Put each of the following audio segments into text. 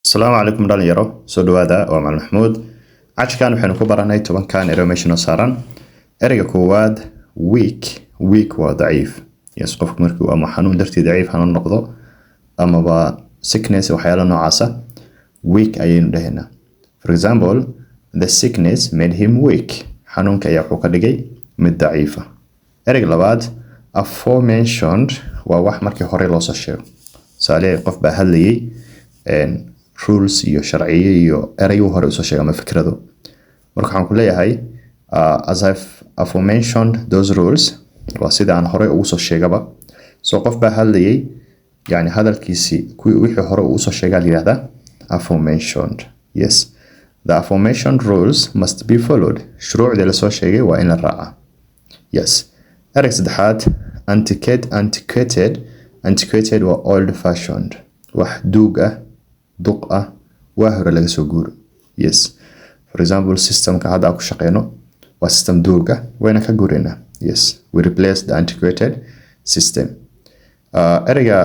السلام عليكم dhalinyaro soo dhawaada waa Macalin Maxmuud cashkan waxaanu ku baranay 10 kan information saaran ereyga koowaad weak waa daciif yes qofku markii uu ama xanuun dartii daciif xanuun noqdo ama ba sickness waxyaalo noocaas ah weak ayaynu dhahaynaa for example the sickness made him weak xanuunka ayaa wuxuu ka dhigay mid daciif ah ereyga labaad aforementioned waa wax markii hore loo soo sheego saale qof baa hadlayay rules iyo sharciye iyo erayo hore usoo sheegay ama fikrado marka waxaan ku leeyahay as I've aforementioned those rules waa sida aan hore ugu soo sheegaba soo qof baa hadlayay yani hadalkiisi wixii hore uu soo sheegay yiraahdaa aforementioned yes the aforementioned rules must be followed shuruucda la soo sheegay waa in la raaca yes ereyga saddexaad antiquated waa old fashioned wax duug ah duq ah waa hore laga soo guuro yes for example systemka hadda ku shaqeyno waa system duug ah wayna ka guurina yes we replace the antiquated system ereyga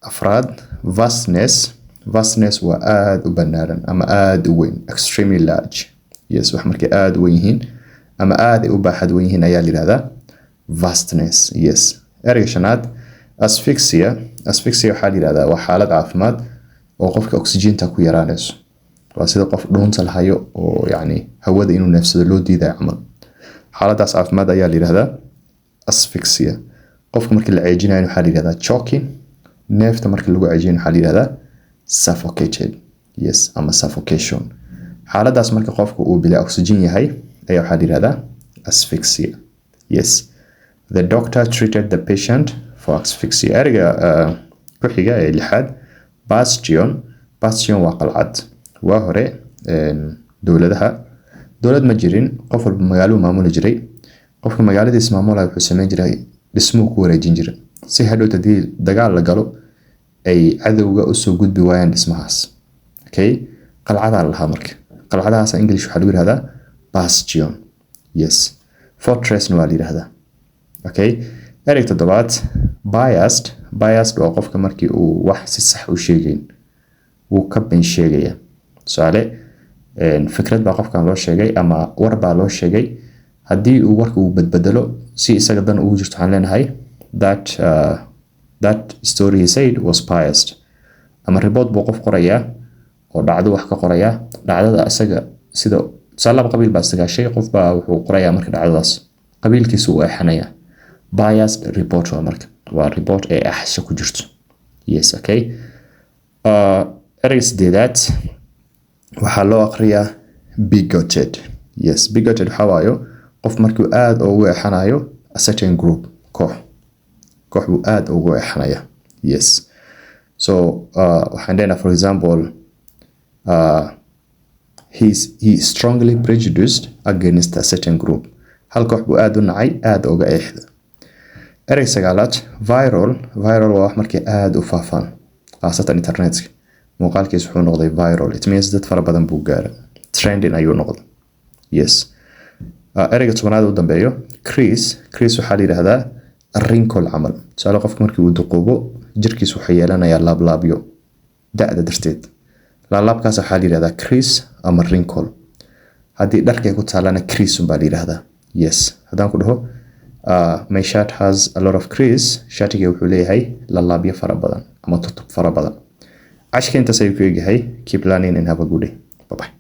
afraad vastness waa aad u banaaran ama aad u weyn extremely large yes wax markay aad u weyn yihiin ama aad u baaxad weyn yihiin ayaa la yiraahdaa vastness yes ereyga shanaad asphyxia waxaa la yiraahdaa waa xaalad caafimaad oo qofka oxygen-ta ku yaraanayso waa sida qof dhuunta lahayo oo yani hawada inuu neefsado loo diiday camal xaaladaas caafimaad ayaa la yiraahdaa asphyxia qofka markii la ceejinayo waxaa la yiraahdaa choking neefta markii lagu ceejinayo waxaa la yiraahdaa suffocated yes ama suffocation xaaladaas marka qofka uu bila oxygen yahay ayaa waxaa la yiraahdaa asphyxia yes the doctor treated the patient for asphyxia ereyga ku xiga ee lixaad bastion waa qalcad waa hore dowlad ma jirin qof walba magaalo maamuli jiray qofka magaaladiisa maamulaya wuxuu sameyn jiray dhismo ku wareejin jiray si hadhow hadii dagaal la galo ay cadowga u soo gudbi waayaan dhismahaas okay qalcada la marka qalcadahaas English waxa lagu yiraahdaa bastion yes fortress waa la yiraahdaa okay ereyga toddobaad biased waa qofka markii uu wax si sax u sheegay uu ka been sheegaya su'aale fikrad baa qofkan loo sheegay ama war baa loo sheegay hadii uu warka uu badbadalo si isaga dan ugu jirto waxaan leenahay that story he said was biased ama report buu qof qoraya oo dhacdo wax ka qoraya dhacdada isaga sida salab qabiil baa sagaashay qof baa wuxuu qoraya marka dhacdadaas qabiilkiisu uu axanaya biased report waa report ee axsha ku jirto yes okay ereyga sideedaad waxaa loo aqriyaa bigoted yes bigoted waxa waayo qof markuu aad ugu eexanayo a certain group koox buu aad ugu eexanaya yes so waxaan leenahay for example he is strongly prejudiced against a certain group hal koox buu aad u nacay aad uga eexda ereyga sagaalaad viral waa wax markii aad u faafaan qaasatan internetka muuqaalkiisu wuxuu noqday viral it means dad fara badan buu gaaray trending ayuu noqday yes ereyga tobanaad u dambeeyo Chris waxaa la yiraahdaa wrinkle camal soo qofka markii uu duqoobo jirkiisu wuxuu yeelanayaa laablaabyo da'da darteed laablaabkaas waxaa la yiraahdaa Chris ama wrinkle hadii dharka ku taalana Chris baa la yiraahdaa yes hadaan ku dhaho my shirt has a lot of crease shirtiga wuxuu leeyahay laablaabyo fara badan ama tutub fara badan ashka inta say ku eegahay keep learning and have a good day bye bye